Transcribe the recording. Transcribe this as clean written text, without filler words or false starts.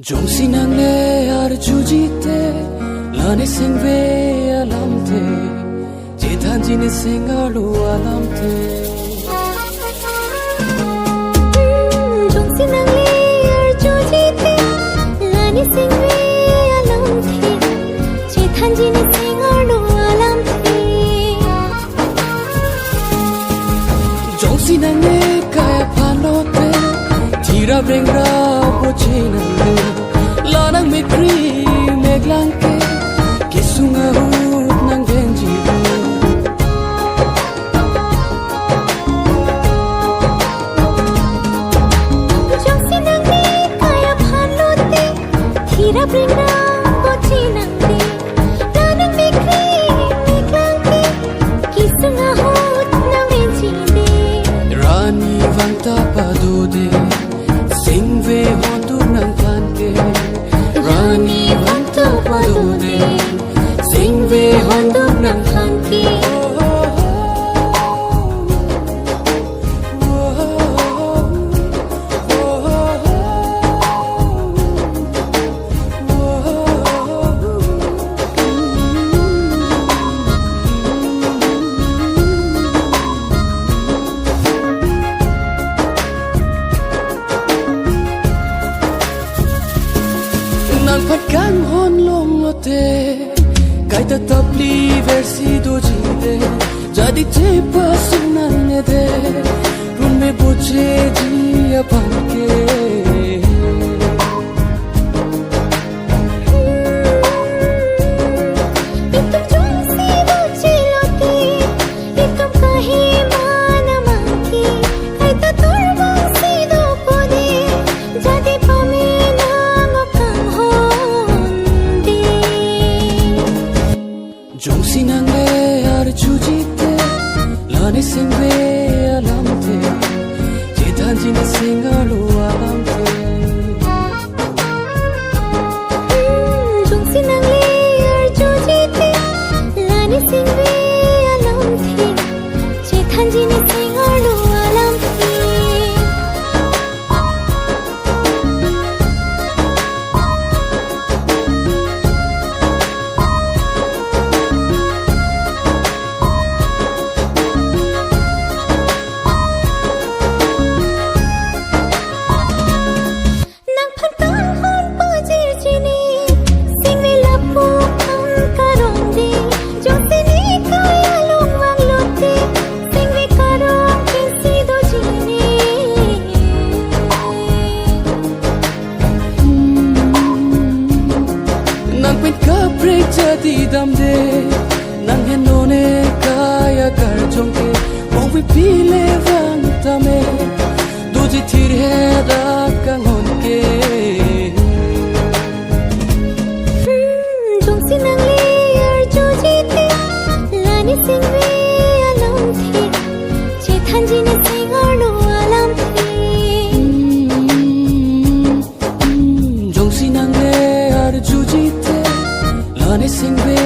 Jongsinangne arjujite lane singve alamte jetanjine singalu alamte Jongsinangne arjujite lane singve alamte jetanjine singalu alamte Jongsinangne kaya panote tira brengra pochinangne lanang mikri meglangke kisunga hut nang genjibu Jongsinangne kaya panote tira brengra pochinangne lanang mikri meglangke kisunga hut nang genjibu Rani vanta padode singve hondu nang kanke Rani vanta padode singve hondu nang kanke Nang patkan hon long lote kai ta tapli versi do jinde jadi te pasunan ne de run me boche ji apanke Jongsinangne arjujite lane singve alamte jetanjine singalu alamte Jongsinangne arjujite lane singve alamte jetanjine singalu alamte break jadi damde nang henone kaya karjongke wong we pile vantame doji thir hera kangonke Jongsinangne arjujite lane singve alamte jetanjine singalu alamte Jongsinangne arjujite lane singve